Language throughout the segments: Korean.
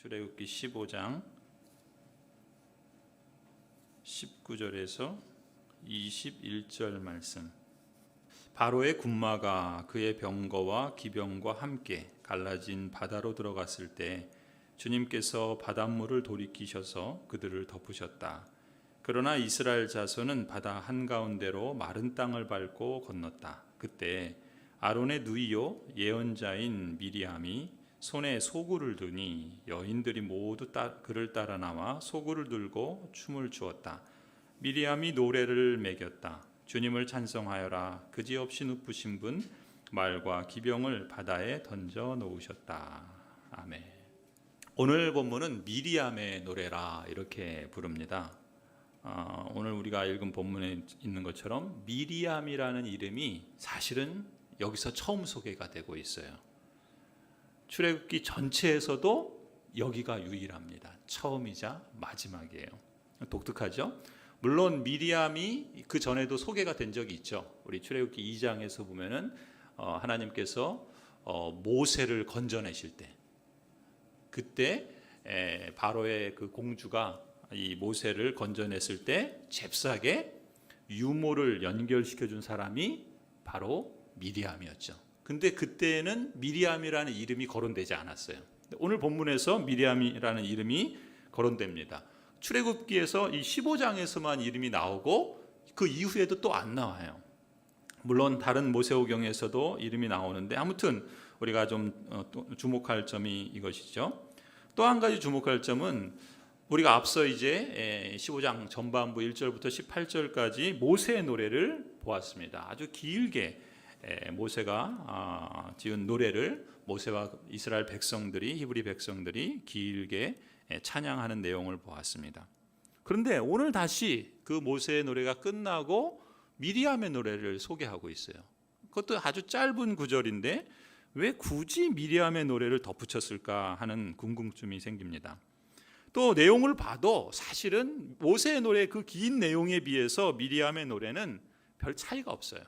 출애굽기 15장 19절에서 21절 말씀. 바로의 군마가 그의 병거와 기병과 함께 갈라진 바다로 들어갔을 때 주님께서 바닷물을 돌이키셔서 그들을 덮으셨다. 그러나 이스라엘 자손은 바다 한가운데로 마른 땅을 밟고 건넜다. 그때 아론의 누이요 예언자인 미리암이 손에 소구를 드니 여인들이 모두 그를 따라 나와 소구를 들고 춤을 추었다. 미리암이 노래를 매겼다. 주님을 찬송하여라. 그지없이 높으신 분 말과 기병을 바다에 던져 놓으셨다. 아멘. 오늘 본문은 미리암의 노래라 이렇게 부릅니다. 오늘 우리가 읽은 본문에 있는 것처럼 미리암이라는 이름이 사실은 여기서 처음 소개가 되고 있어요. 출애굽기 전체에서도 여기가 유일합니다. 처음이자 마지막이에요. 독특하죠? 물론 미리암이 그 전에도 소개가 된 적이 있죠. 우리 출애굽기 2장에서 보면은 하나님께서 모세를 건져내실 때, 그때 바로의 그 공주가 이 모세를 건져냈을 때 잽싸게 유모를 연결시켜 준 사람이 바로 미리암이었죠. 근데 그때는 미리암이라는 이름이 거론되지 않았어요. 오늘 본문에서 미리암이라는 이름이 거론됩니다. 출애굽기에서 이 15장에서만 이름이 나오고 그 이후에도 또 안 나와요. 물론 다른 모세오경에서도 이름이 나오는데 아무튼 우리가 좀 주목할 점이 이것이죠. 또 한 가지 주목할 점은 우리가 앞서 이제 15장 전반부 1절부터 18절까지 모세의 노래를 보았습니다. 아주 길게 모세가 지은 노래를 모세와 이스라엘 백성들이, 히브리 백성들이 길게 찬양하는 내용을 보았습니다. 그런데 오늘 다시 그 모세의 노래가 끝나고 미리암의 노래를 소개하고 있어요. 그것도 아주 짧은 구절인데 왜 굳이 미리암의 노래를 덧붙였을까 하는 궁금증이 생깁니다. 또 내용을 봐도 사실은 모세의 노래 그 긴 내용에 비해서 미리암의 노래는 별 차이가 없어요.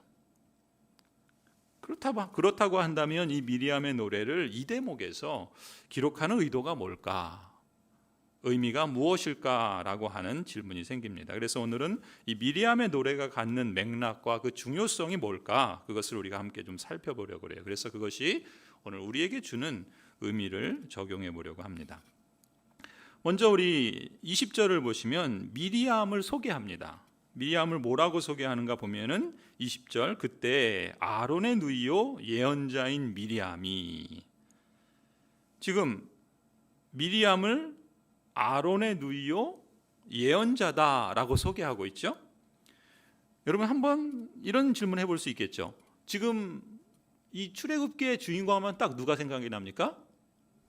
그렇다고 한다면 이 미리암의 노래를 이 대목에서 기록하는 의도가 뭘까? 의미가 무엇일까라고 하는 질문이 생깁니다. 그래서 오늘은 이 미리암의 노래가 갖는 맥락과 그 중요성이 뭘까? 그것을 우리가 함께 좀 살펴보려고 해요. 그래서 그것이 오늘 우리에게 주는 의미를 적용해 보려고 합니다. 먼저 우리 20절을 보시면 미리암을 소개합니다. 미리암을 뭐라고 소개하는가 보면은 20절, 그때 아론의 누이요 예언자인 미리암이, 지금 미리암을 아론의 누이요 예언자다라고 소개하고 있죠. 여러분 한번 이런 질문 해볼 수 있겠죠. 지금 이 출애굽기의 주인공하면 딱 누가 생각이 납니까?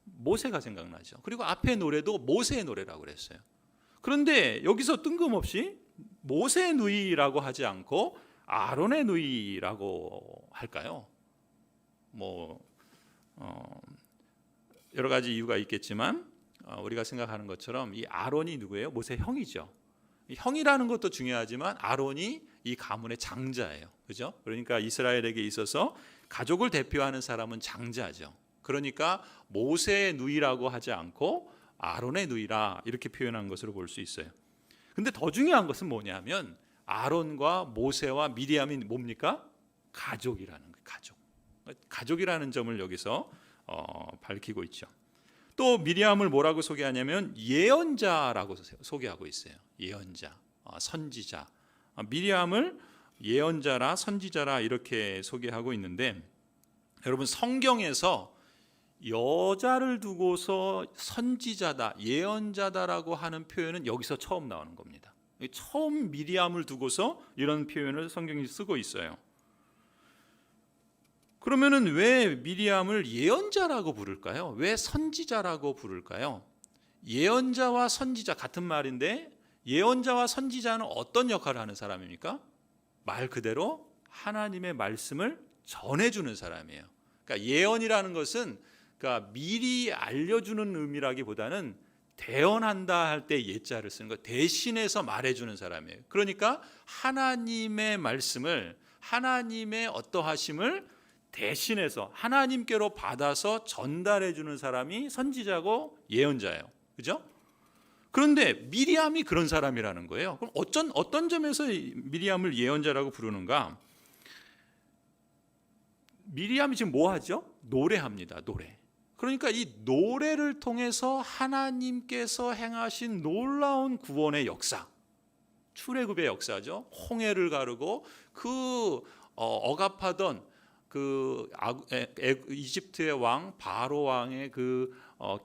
모세가 생각나죠. 그리고 앞에 노래도 모세의 노래라고 그랬어요. 그런데 여기서 뜬금없이 모세의 누이라고 하지 않고 아론의 누이라고 할까요? 여러 가지 이유가 있겠지만 우리가 생각하는 것처럼 이 아론이 누구예요? 모세 형이죠. 형이라는 것도 중요하지만 아론이 이 가문의 장자예요. 그죠? 그러니까 이스라엘에게 있어서 가족을 대표하는 사람은 장자죠. 그러니까 모세의 누이라고 하지 않고 아론의 누이라 이렇게 표현한 것으로 볼 수 있어요. 근데 더 중요한 것은 뭐냐면 아론과 모세와 미리암이 뭡니까? 가족이라는 거예요. 가족이라는 점을 여기서 밝히고 있죠. 또 미리암을 뭐라고 소개하냐면 예언자라고 소개하고 있어요. 예언자, 선지자. 미리암을 예언자라 선지자라 이렇게 소개하고 있는데, 여러분 성경에서 여자를 두고서 선지자다, 예언자다라고 하는 표현은 여기서 처음 나오는 겁니다. 처음 미리암을 두고서 이런 표현을 성경이 쓰고 있어요. 그러면은 왜 미리암을 예언자라고 부를까요? 왜 선지자라고 부를까요? 예언자와 선지자 같은 말인데 예언자와 선지자는 어떤 역할을 하는 사람입니까? 말 그대로 하나님의 말씀을 전해주는 사람이에요. 그러니까 예언이라는 것은 미리 알려주는 의미라기보다는 대언한다 할 때 예자를 쓰는 거, 대신해서 말해주는 사람이에요. 그러니까 하나님의 말씀을, 하나님의 어떠하심을 대신해서 하나님께로 받아서 전달해 주는 사람이 선지자고 예언자예요. 그죠? 그런데 미리암이 그런 사람이라는 거예요. 그럼 어떤 점에서 미리암을 예언자라고 부르는가? 미리암이 지금 뭐 하죠? 노래합니다. 노래. 그러니까 이 노래를 통해서 하나님께서 행하신 놀라운 구원의 역사, 출애굽의 역사죠. 홍해를 가르고 그 억압하던 그 이집트의 왕 바로 왕의 그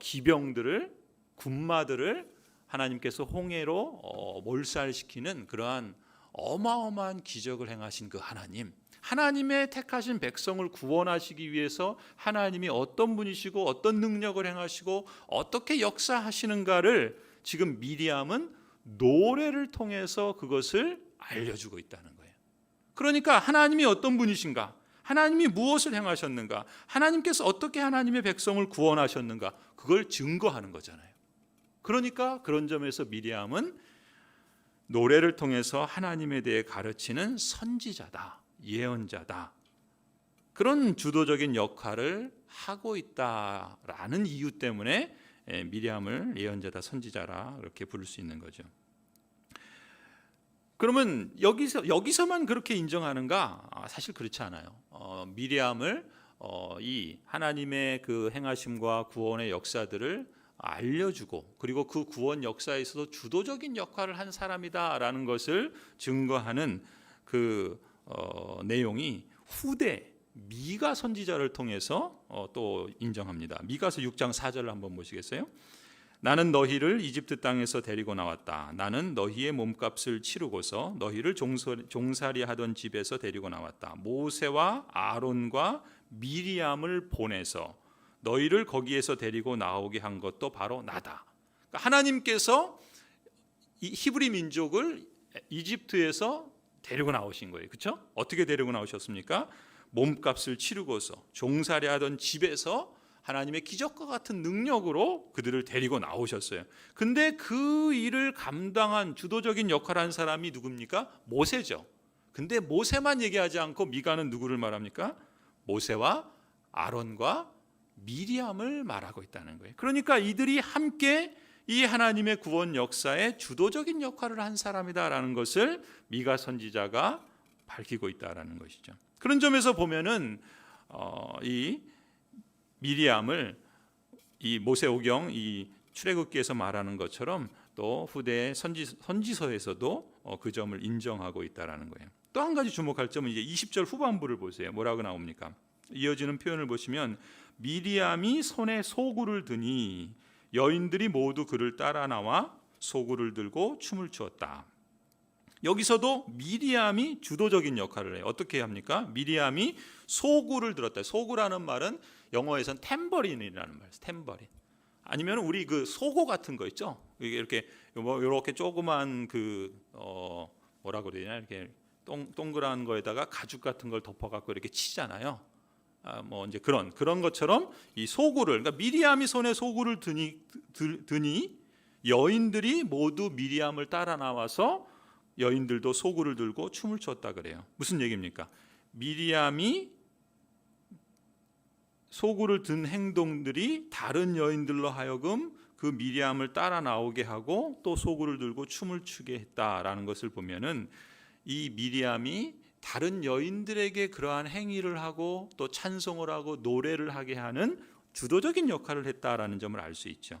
기병들을, 군마들을 하나님께서 홍해로 몰살시키는 그러한 어마어마한 기적을 행하신 그 하나님, 하나님의 택하신 백성을 구원하시기 위해서 하나님이 어떤 분이시고 어떤 능력을 행하시고 어떻게 역사하시는가를 지금 미리암은 노래를 통해서 그것을 알려주고 있다는 거예요. 그러니까 하나님이 어떤 분이신가, 하나님이 무엇을 행하셨는가, 하나님께서 어떻게 하나님의 백성을 구원하셨는가, 그걸 증거하는 거잖아요. 그러니까 그런 점에서 미리암은 노래를 통해서 하나님에 대해 가르치는 선지자다, 예언자다, 그런 주도적인 역할을 하고 있다라는 이유 때문에 미리암을 예언자다, 선지자라 그렇게 부를 수 있는 거죠. 그러면 여기서만 그렇게 인정하는가? 사실 그렇지 않아요. 미리암을 이 하나님의 그 행하심과 구원의 역사들을 알려주고, 그리고 그 구원 역사에서도 주도적인 역할을 한 사람이다라는 것을 증거하는 그 내용이 후대 미가 선지자를 통해서 또 인정합니다. 미가서 6장 4절을 한번 보시겠어요? 나는 너희를 이집트 땅에서 데리고 나왔다. 나는 너희의 몸값을 치르고서 너희를 종살이 하던 집에서 데리고 나왔다. 모세와 아론과 미리암을 보내서 너희를 거기에서 데리고 나오게 한 것도 바로 나다. 그러니까 하나님께서 이 히브리 민족을 이집트에서 데리고 나오신 거예요. 그렇죠? 어떻게 데리고 나오셨습니까? 몸값을 치르고서 종살이 하던 집에서 하나님의 기적과 같은 능력으로 그들을 데리고 나오셨어요. 근데 그 일을 감당한 주도적인 역할을 한 사람이 누굽니까? 모세죠. 근데 모세만 얘기하지 않고 미가는 누구를 말합니까? 모세와 아론과 미리암을 말하고 있다는 거예요. 그러니까 이들이 함께 이 하나님의 구원 역사에 주도적인 역할을 한 사람이다라는 것을 미가 선지자가 밝히고 있다라는 것이죠. 그런 점에서 보면은 이 미리암을 이 모세오경 이 출애굽기에서 말하는 것처럼 또 후대 선지서에서도 그 점을 인정하고 있다라는 거예요. 또 한 가지 주목할 점은 이제 20절 후반부를 보세요. 뭐라고 나옵니까? 이어지는 표현을 보시면 미리암이 손에 소구를 드니 여인들이 모두 그를 따라 나와 소구를 들고 춤을 추었다. 여기서도 미리암이 주도적인 역할을 해요. 어떻게 합니까? 미리암이 소구를 들었다. 소구라는 말은 영어에서는 탬버린이라는 말이에요. 탬버린. 아니면 우리 그 소고 같은 거 있죠? 이렇게 조그만 그 뭐라고 그래야 되나, 이렇게 동그란 거에다가 가죽 같은 걸 덮어갖고 이렇게 치잖아요. 뭐 이제 그런 것처럼 이 소구를, 그러니까 미리암이 손에 소구를 드니 여인들이 모두 미리암을 따라 나와서 여인들도 소구를 들고 춤을 췄다 그래요. 무슨 얘기입니까? 미리암이 소구를 든 행동들이 다른 여인들로 하여금 그 미리암을 따라 나오게 하고 또 소구를 들고 춤을 추게 했다라는 것을 보면은 이 미리암이 다른 여인들에게 그러한 행위를 하고 또 찬송을 하고 노래를 하게 하는 주도적인 역할을 했다라는 점을 알 수 있죠.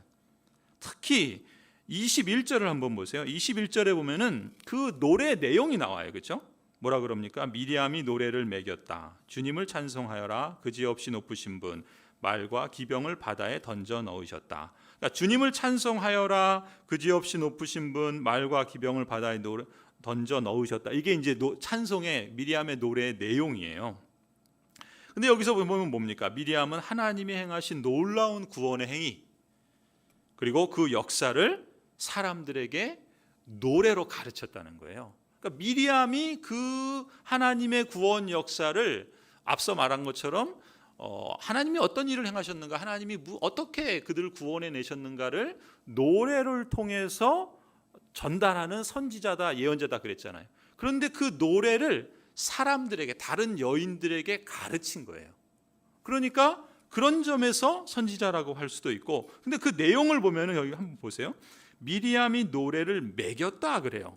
특히 21절을 한번 보세요. 21절에 보면은 그 노래 내용이 나와요. 그렇죠? 뭐라 그럽니까? 미리암이 노래를 매겼다. 주님을 찬송하여라. 그지없이 높으신 분, 말과 기병을 바다에 던져 넣으셨다. 그러니까 주님을 찬송하여라. 그지없이 높으신 분, 말과 기병을 바다에 던져 넣으셨다. 이게 이제 찬송의 미리암의 노래의 내용이에요. 근데 여기서 보면 뭡니까? 미리암은 하나님이 행하신 놀라운 구원의 행위, 그리고 그 역사를 사람들에게 노래로 가르쳤다는 거예요. 그러니까 미리암이 그 하나님의 구원 역사를 앞서 말한 것처럼 하나님이 어떤 일을 행하셨는가, 하나님이 어떻게 그들을 구원해 내셨는가를 노래를 통해서 전달하는 선지자다, 예언자다 그랬잖아요. 그런데 그 노래를 사람들에게, 다른 여인들에게 가르친 거예요. 그러니까 그런 점에서 선지자라고 할 수도 있고, 근데 그 내용을 보면은 여기 한번 보세요. 미리암이 노래를 매겼다 그래요.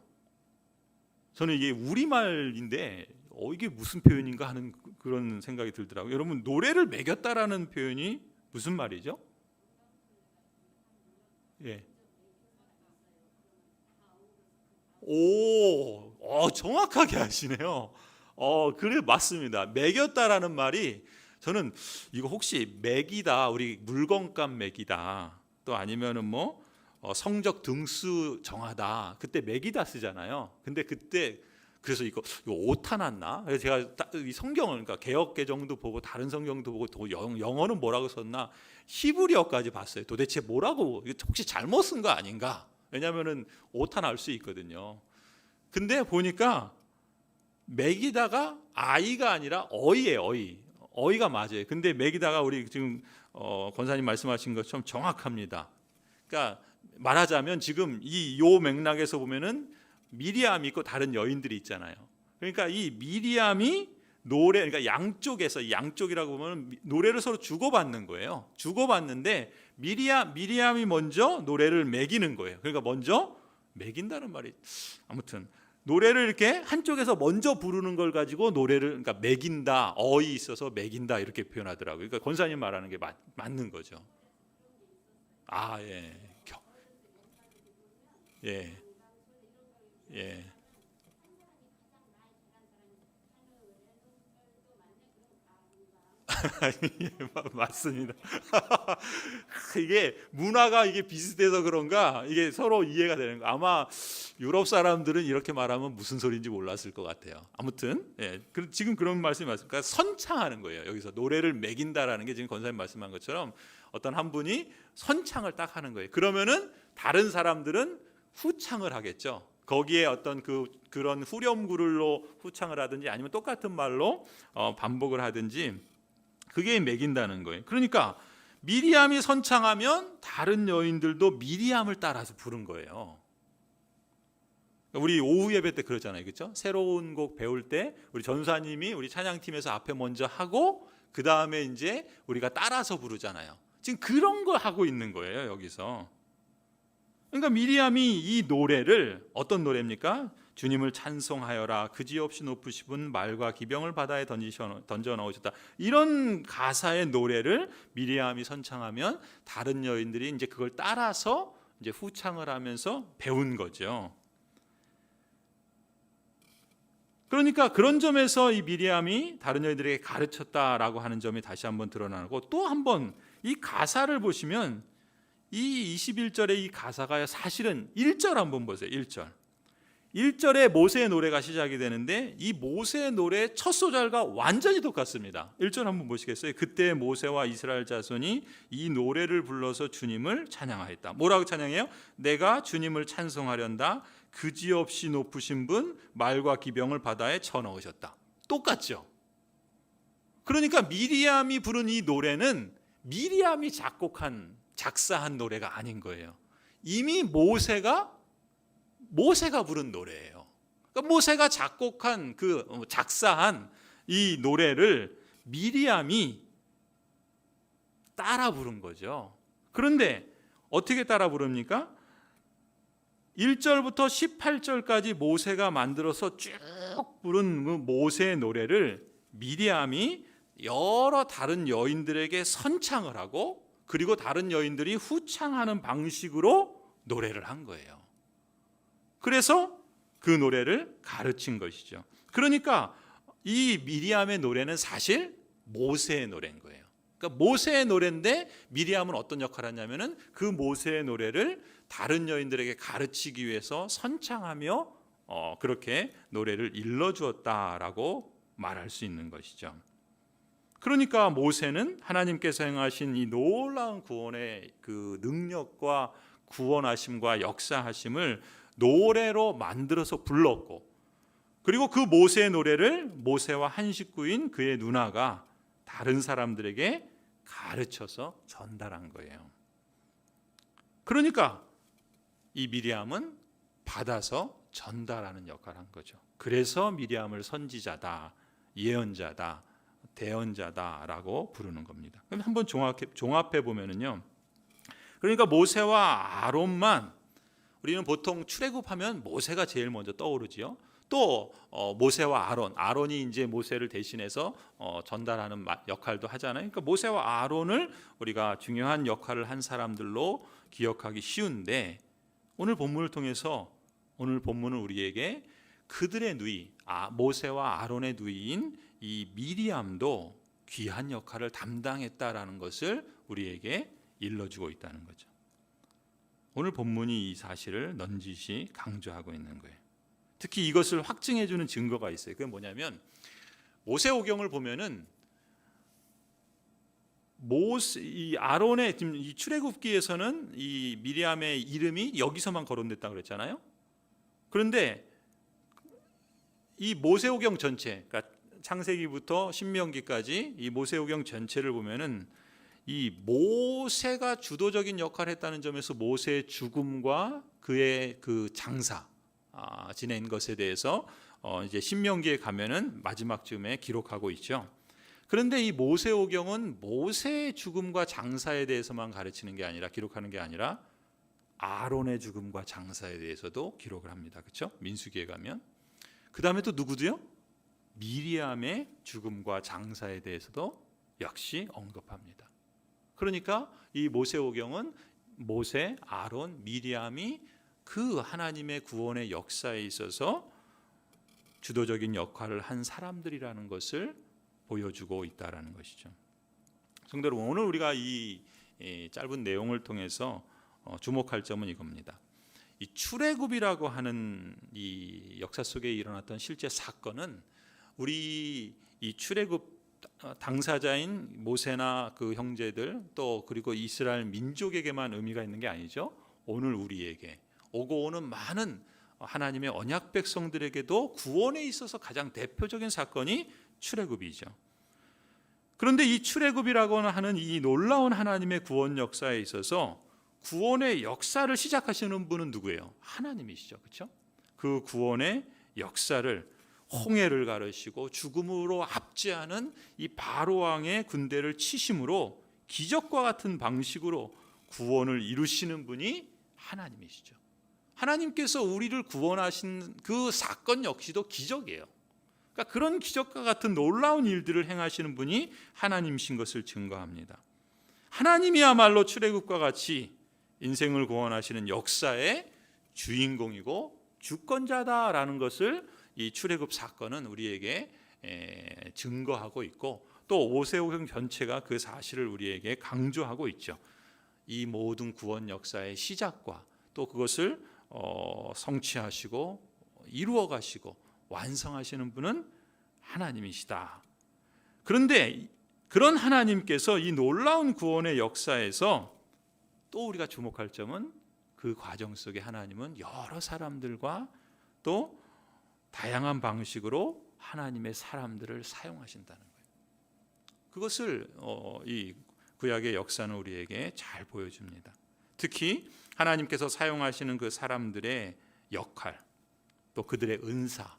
저는 이게 우리말인데 이게 무슨 표현인가 하는 그런 생각이 들더라고요. 여러분, 노래를 매겼다라는 표현이 무슨 말이죠? 예. 정확하게 하시네요. 그래, 맞습니다. 매겼다라는 말이, 저는 이거 혹시 매기다, 우리 물건값 매기다, 또 아니면은 뭐 성적 등수 정하다, 그때 매기다 쓰잖아요. 근데 그때 그래서 이거 오타 났나? 그래서 제가 이 성경을, 그러니까 개역 개정도 보고 다른 성경도 보고 또 영어는 뭐라고 썼나, 히브리어까지 봤어요. 도대체 뭐라고, 이거 혹시 잘못 쓴 거 아닌가? 왜냐하면은 오타 날 수 있거든요. 근데 보니까 매기다가 아이가 아니라 어이예요. 어이가 맞아요. 근데 매기다가 우리 지금 권사님 말씀하신 것처럼 정확합니다. 그러니까 말하자면 지금 요 맥락에서 보면은 미리암이 있고 다른 여인들이 있잖아요. 그러니까 이 미리암이 노래, 그러니까 양쪽이라고 보면 노래를 서로 주고받는 거예요. 주고받는데 미리암이 먼저 노래를 매기는 거예요. 그러니까 먼저 매긴다는 말이, 아무튼 노래를 이렇게 한쪽에서 먼저 부르는 걸 가지고 노래를, 그러니까 매긴다, 어이 있어서 매긴다 이렇게 표현하더라고요. 그러니까 권사님 말하는 게 맞는 거죠. 예. 예. 예. 예, 맞습니다. 이게 문화가 이게 비슷해서 그런가 이게 서로 이해가 되는 거. 아마 유럽 사람들은 이렇게 말하면 무슨 소리인지 몰랐을 것 같아요. 아무튼 지금 그런 말씀이 맞습니다. 그러니까 선창하는 거예요. 여기서 노래를 매긴다라는 게 지금 권사님 말씀한 것처럼 어떤 한 분이 선창을 딱 하는 거예요. 그러면은 다른 사람들은 후창을 하겠죠. 거기에 어떤 그런 후렴구를로 후창을 하든지 아니면 똑같은 말로 반복을 하든지, 그게 매긴다는 거예요. 그러니까 미리암이 선창하면 다른 여인들도 미리암을 따라서 부른 거예요. 우리 오후 예배 때 그러잖아요, 그렇죠? 새로운 곡 배울 때 우리 전사님이 우리 찬양팀에서 앞에 먼저 하고 그 다음에 이제 우리가 따라서 부르잖아요. 지금 그런 걸 하고 있는 거예요, 여기서. 그러니까 미리암이 이 노래를, 어떤 노래입니까? 주님을 찬송하여라, 그지없이 높으신 말과 기병을 바다에 던져 넣으셨다, 이런 가사의 노래를 미리암이 선창하면 다른 여인들이 이제 그걸 따라서 이제 후창을 하면서 배운 거죠. 그러니까 그런 점에서 이 미리암이 다른 여인들에게 가르쳤다라고 하는 점이 다시 한번 드러나고, 또 한번 이 가사를 보시면 이 21절의 이 가사가 사실은 1절 한번 보세요. 1절에 모세의 노래가 시작이 되는데 이 모세의 노래의 첫 소절과 완전히 똑같습니다. 1절 한번 보시겠어요? 그때 모세와 이스라엘 자손이 이 노래를 불러서 주님을 찬양하였다. 뭐라고 찬양해요? 내가 주님을 찬송하련다, 그지없이 높으신 분 말과 기병을 바다에 쳐넣으셨다. 똑같죠? 그러니까 미리암이 부른 이 노래는 미리암이 작사한 노래가 아닌 거예요. 이미 모세가 부른 노래예요. 그러니까 모세가 작사한 이 노래를 미리암이 따라 부른 거죠. 그런데 어떻게 따라 부릅니까? 1절부터 18절까지 모세가 만들어서 쭉 부른 그 모세의 노래를 미리암이 여러 다른 여인들에게 선창을 하고, 그리고 다른 여인들이 후창하는 방식으로 노래를 한 거예요. 그래서 그 노래를 가르친 것이죠. 그러니까 이 미리암의 노래는 사실 모세의 노래인 거예요. 그러니까 모세의 노래인데 미리암은 어떤 역할을 하냐면은 그 모세의 노래를 다른 여인들에게 가르치기 위해서 선창하며 그렇게 노래를 일러주었다라고 말할 수 있는 것이죠. 그러니까 모세는 하나님께서 행하신 이 놀라운 구원의 그 능력과 구원하심과 역사하심을 노래로 만들어서 불렀고, 그리고 그 모세의 노래를 모세와 한 식구인 그의 누나가 다른 사람들에게 가르쳐서 전달한 거예요. 그러니까 이 미리암은 받아서 전달하는 역할을 한 거죠. 그래서 미리암을 선지자다, 예언자다, 대언자다라고 부르는 겁니다. 그럼 한번 종합해 보면은요. 그러니까 모세와 아론만, 우리는 보통 출애굽하면 모세가 제일 먼저 떠오르지요. 또 모세와 아론이 이제 모세를 대신해서 전달하는 역할도 하잖아요. 그러니까 모세와 아론을 우리가 중요한 역할을 한 사람들로 기억하기 쉬운데, 오늘 본문을 통해서 오늘 본문은 우리에게 그들의 누이, 모세와 아론의 누이인 이 미리암도 귀한 역할을 담당했다라는 것을 우리에게 일러주고 있다는 거죠. 오늘 본문이 이 사실을 넌지시 강조하고 있는 거예요. 특히 이것을 확증해 주는 증거가 있어요. 그게 뭐냐면 모세오경을 보면은 이 아론의 지금 이 출애굽기에서는 이 미리암의 이름이 여기서만 거론됐다고 그랬잖아요. 그런데 이 모세오경 전체, 그러니까 창세기부터 신명기까지 이 모세오경 전체를 보면은 이 모세가 주도적인 역할을 했다는 점에서 모세의 죽음과 그의 그 장사 지낸 것에 대해서 이제 신명기에 가면은 마지막 쯤에 기록하고 있죠. 그런데 이 모세오경은 모세의 죽음과 장사에 대해서만 가르치는 게 아니라, 기록하는 게 아니라 아론의 죽음과 장사에 대해서도 기록을 합니다. 그렇죠? 민수기에 가면. 그 다음에 또 누구도요? 미리암의 죽음과 장사에 대해서도 역시 언급합니다. 그러니까 이 모세오경은 모세, 아론, 미리암이 그 하나님의 구원의 역사에 있어서 주도적인 역할을 한 사람들이라는 것을 보여주고 있다라는 것이죠. 성도 여러분, 오늘 우리가 이 짧은 내용을 통해서 주목할 점은 이겁니다. 이 출애굽이라고 하는 이 역사 속에 일어났던 실제 사건은 우리 이 출애굽 당사자인 모세나 그 형제들, 또 그리고 이스라엘 민족에게만 의미가 있는 게 아니죠. 오늘 우리에게 오고 오는 많은 하나님의 언약 백성들에게도 구원에 있어서 가장 대표적인 사건이 출애굽이죠. 그런데 이 출애굽이라고 하는 이 놀라운 하나님의 구원 역사에 있어서 구원의 역사를 시작하시는 분은 누구예요? 하나님이시죠. 그렇죠? 그 구원의 역사를, 홍해를 가르시고 죽음으로 압제하는 이 바로 왕의 군대를 치심으로 기적과 같은 방식으로 구원을 이루시는 분이 하나님이시죠. 하나님께서 우리를 구원하신 그 사건 역시도 기적이에요. 그러니까 그런 기적과 같은 놀라운 일들을 행하시는 분이 하나님이신 것을 증거합니다. 하나님이야말로 출애굽과 같이 인생을 구원하시는 역사의 주인공이고 주권자다라는 것을 이 출애굽 사건은 우리에게 증거하고 있고, 또 모세오경 전체가 그 사실을 우리에게 강조하고 있죠. 이 모든 구원 역사의 시작과 또 그것을 성취하시고 이루어 가시고 완성하시는 분은 하나님이시다. 그런데 그런 하나님께서 이 놀라운 구원의 역사에서 또 우리가 주목할 점은 그 과정 속에 하나님은 여러 사람들과 또 다양한 방식으로 하나님의 사람들을 사용하신다는 거예요. 그것을 이 구약의 역사는 우리에게 잘 보여줍니다. 특히 하나님께서 사용하시는 그 사람들의 역할, 또 그들의 은사,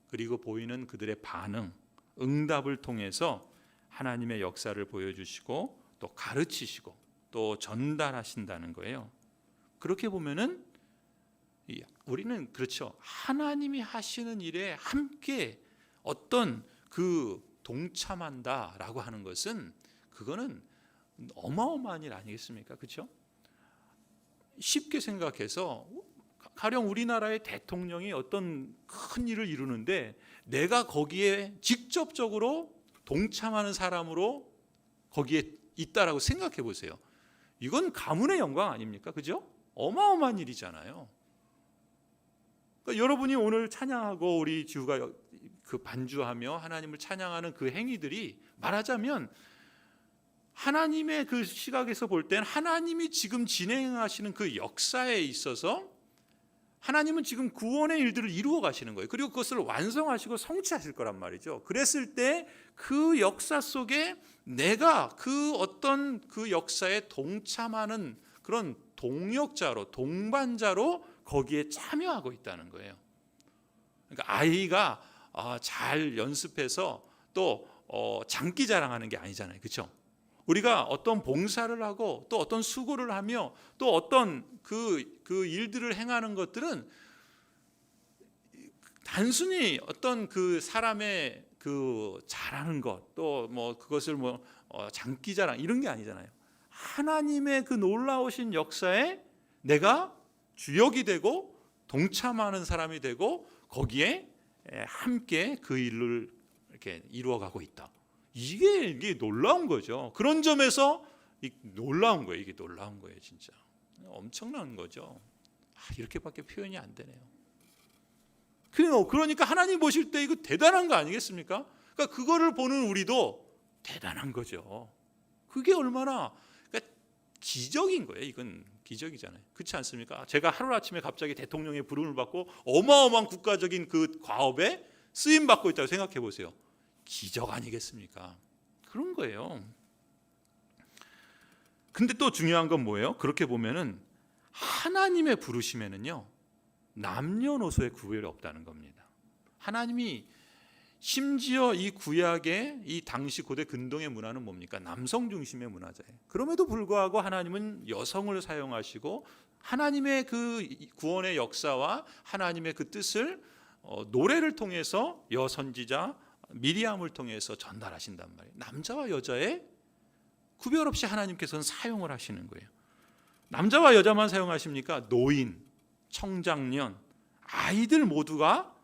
그리고 보이는 그들의 반응, 응답을 통해서 하나님의 역사를 보여주시고 또 가르치시고 또 전달하신다는 거예요. 그렇게 보면은 우리는 그렇죠. 하나님이 하시는 일에 함께 어떤 그 동참한다라고 하는 것은 그거는 어마어마한 일 아니겠습니까? 그렇죠? 쉽게 생각해서 가령 우리나라의 대통령이 어떤 큰 일을 이루는데 내가 거기에 직접적으로 동참하는 사람으로 거기에 있다라고 생각해 보세요. 이건 가문의 영광 아닙니까? 그죠? 어마어마한 일이잖아요. 그러니까 여러분이 오늘 찬양하고 우리 주가 그 반주하며 하나님을 찬양하는 그 행위들이 말하자면 하나님의 그 시각에서 볼 땐 하나님이 지금 진행하시는 그 역사에 있어서 하나님은 지금 구원의 일들을 이루어 가시는 거예요. 그리고 그것을 완성하시고 성취하실 거란 말이죠. 그랬을 때 그 역사 속에 내가 그 어떤 그 역사에 동참하는 그런 동역자로, 동반자로 거기에 참여하고 있다는 거예요. 그러니까 아이가 잘 연습해서 또 장기 자랑하는 게 아니잖아요. 그렇죠? 우리가 어떤 봉사를 하고 또 어떤 수고를 하며 또 어떤 그 일들을 행하는 것들은 단순히 어떤 그 사람의 그 잘하는 것 또 뭐 그것을 뭐 장기 자랑 이런 게 아니잖아요. 하나님의 그 놀라우신 역사에 내가 주역이 되고 동참하는 사람이 되고 거기에 함께 그 일을 이렇게 이루어가고 있다. 이게 놀라운 거죠. 그런 점에서 놀라운 거예요. 이게 놀라운 거예요, 진짜. 엄청난 거죠. 이렇게밖에 표현이 안 되네요. 그러니까 하나님 보실 때 이거 대단한 거 아니겠습니까? 그러니까 그거를 보는 우리도 대단한 거죠. 그게 얼마나 그러니까 기적인 거예요. 이건 기적이잖아요. 그렇지 않습니까? 제가 하루아침에 갑자기 대통령의 부름을 받고 어마어마한 국가적인 그 과업에 쓰임 받고 있다고 생각해 보세요. 기적 아니겠습니까? 그런 거예요. 근데 또 중요한 건 뭐예요? 그렇게 보면은 하나님의 부르심에는요 남녀노소의 구별이 없다는 겁니다. 하나님이 심지어 이 구약의 이 당시 고대 근동의 문화는 뭡니까? 남성 중심의 문화잖아요. 그럼에도 불구하고 하나님은 여성을 사용하시고 하나님의 그 구원의 역사와 하나님의 그 뜻을 노래를 통해서 여선지자 미리암을 통해서 전달하신단 말이에요. 남자와 여자의 구별 없이 하나님께서는 사용을 하시는 거예요. 남자와 여자만 사용하십니까? 노인, 청장년, 아이들 모두가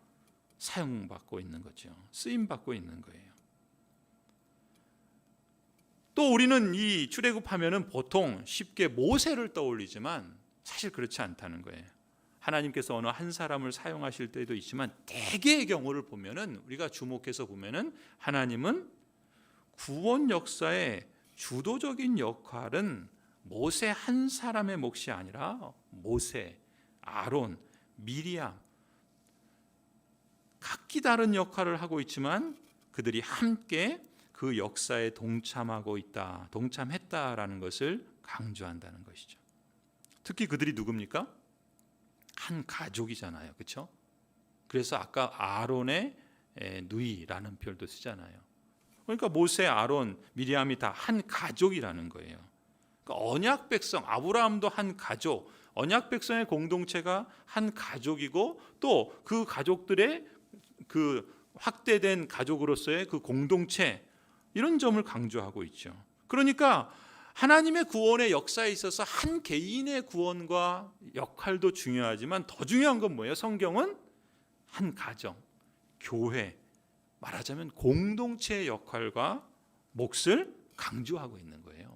사용받고 있는 거죠. 쓰임받고 있는 거예요. 또 우리는 이 출애굽하면은 보통 쉽게 모세를 떠올리지만 사실 그렇지 않다는 거예요. 하나님께서 어느 한 사람을 사용하실 때도 있지만 대개의 경우를 보면은 우리가 주목해서 보면은 하나님은 구원 역사의 주도적인 역할은 모세 한 사람의 몫이 아니라 모세, 아론, 미리암 각기 다른 역할을 하고 있지만 그들이 함께 그 역사에 동참하고 있다, 동참했다라는 것을 강조한다는 것이죠. 특히 그들이 누굽니까? 한 가족이잖아요, 그렇죠? 그래서 아까 아론의 누이라는 표현도 쓰잖아요. 그러니까 모세, 아론, 미리암이 다 한 가족이라는 거예요. 그러니까 언약 백성, 아브라함도 한 가족, 언약 백성의 공동체가 한 가족이고 또 그 가족들의 그 확대된 가족으로서의 그 공동체 이런 점을 강조하고 있죠. 그러니까 하나님의 구원의 역사에 있어서 한 개인의 구원과 역할도 중요하지만 더 중요한 건 뭐예요? 성경은 한 가정, 교회, 말하자면 공동체의 역할과 몫을 강조하고 있는 거예요.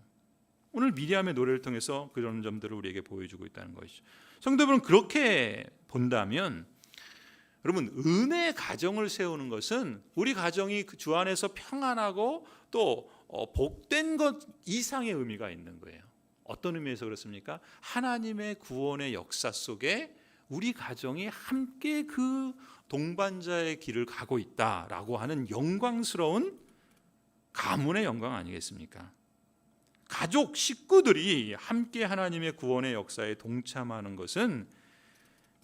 오늘 미리암의 노래를 통해서 그런 점들을 우리에게 보여주고 있다는 것이죠. 성도 여러분, 그렇게 본다면 여러분, 은혜의 가정을 세우는 것은 우리 가정이 주 안에서 평안하고 또 복된 것 이상의 의미가 있는 거예요. 어떤 의미에서 그렇습니까? 하나님의 구원의 역사 속에 우리 가정이 함께 그 동반자의 길을 가고 있다라고 하는 영광스러운 가문의 영광 아니겠습니까? 가족, 식구들이 함께 하나님의 구원의 역사에 동참하는 것은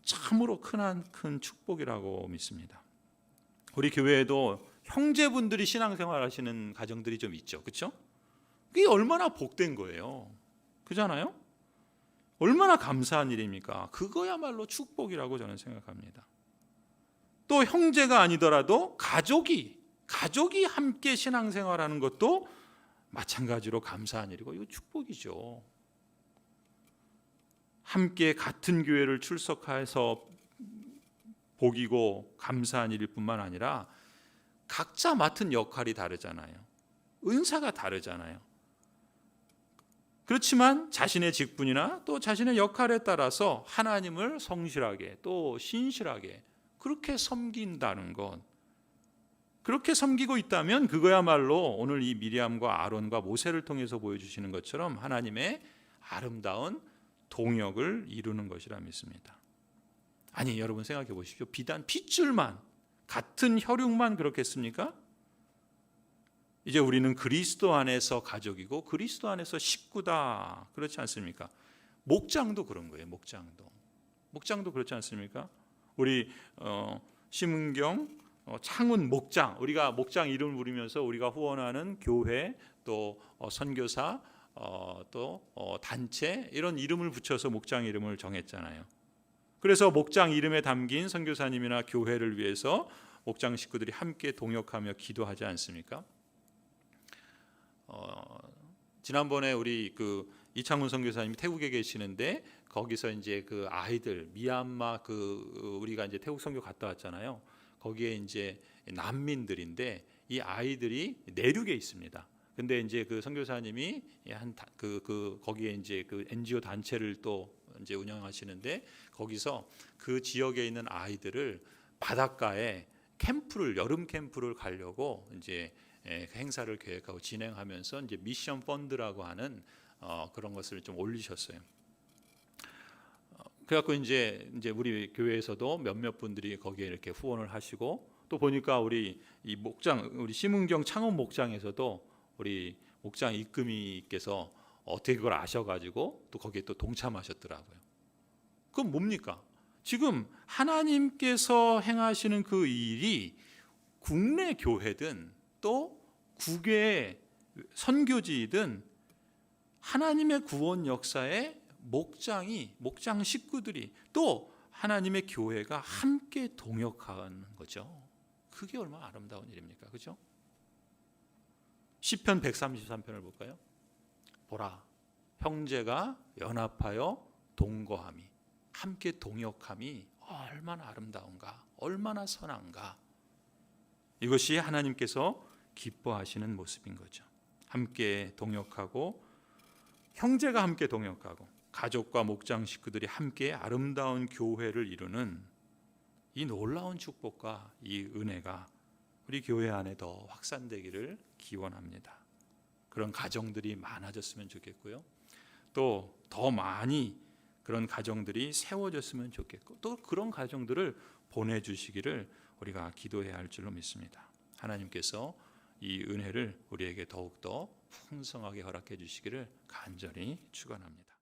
참으로 큰 축복이라고 믿습니다. 우리 교회에도 형제분들이 신앙생활 하시는 가정들이 좀 있죠. 그렇죠? 그게 얼마나 복된 거예요. 그잖아요? 얼마나 감사한 일입니까? 그거야말로 축복이라고 저는 생각합니다. 또 형제가 아니더라도 가족이 함께 신앙생활하는 것도 마찬가지로 감사한 일이고 이거 축복이죠. 함께 같은 교회를 출석해서 복이고 감사한 일일 뿐만 아니라 각자 맡은 역할이 다르잖아요. 은사가 다르잖아요. 그렇지만 자신의 직분이나 또 자신의 역할에 따라서 하나님을 성실하게 또 신실하게 그렇게 섬긴다는 것, 그렇게 섬기고 있다면 그거야말로 오늘 이 미리암과 아론과 모세를 통해서 보여주시는 것처럼 하나님의 아름다운 동역을 이루는 것이라 믿습니다. 아니, 여러분 생각해 보십시오. 비단 핏줄만, 같은 혈육만 그렇겠습니까? 이제 우리는 그리스도 안에서 가족이고 그리스도 안에서 식구다. 그렇지 않습니까? 목장도 그런 거예요. 목장도 그렇지 않습니까? 우리 심은경 창운 목장, 우리가 목장 이름을 부르면서 우리가 후원하는 교회 또 선교사 또 단체 이런 이름을 붙여서 목장 이름을 정했잖아요. 그래서 목장 이름에 담긴 선교사님이나 교회를 위해서 목장 식구들이 함께 동역하며 기도하지 않습니까? 지난번에 우리 그 이창훈 선교사님이 태국에 계시는데 거기서 이제 그 아이들 미얀마 우리가 이제 태국 선교 갔다 왔잖아요. 거기에 이제 난민들인데 이 아이들이 내륙에 있습니다. 근데 이제 그 선교사님이 거기에 이제 그 NGO 단체를 또 이제 운영하시는데 거기서 그 지역에 있는 아이들을 바닷가에 여름 캠프를 가려고 이제 행사를 계획하고 진행하면서 이제 미션 펀드라고 하는 그런 것을 좀 올리셨어요. 그래갖고 이제 우리 교회에서도 몇몇 분들이 거기에 이렇게 후원을 하시고 또 보니까 우리 심은경 창원 목장에서도 우리 목장 이금희께서 어떻게 그걸 아셔가지고 또 거기에 또 동참하셨더라고요. 그건 뭡니까? 지금 하나님께서 행하시는 그 일이 국내 교회든 또 국외 선교지든 하나님의 구원 역사에 목장 식구들이 또 하나님의 교회가 함께 동역하는 거죠. 그게 얼마나 아름다운 일입니까? 그죠? 시편 133편을 볼까요? 보라, 형제가 연합하여 동거함이 함께 동역함이 얼마나 아름다운가, 얼마나 선한가. 이것이 하나님께서 기뻐하시는 모습인 거죠. 함께 동역하고 형제가 함께 동역하고 가족과 목장 식구들이 함께 아름다운 교회를 이루는 이 놀라운 축복과 이 은혜가 우리 교회 안에 더 확산되기를 기원합니다. 그런 가정들이 많아졌으면 좋겠고요. 또 더 많이 그런 가정들이 세워졌으면 좋겠고 또 그런 가정들을 보내주시기를 우리가 기도해야 할 줄로 믿습니다. 하나님께서 이 은혜를 우리에게 더욱더 풍성하게 허락해 주시기를 간절히 축원합니다.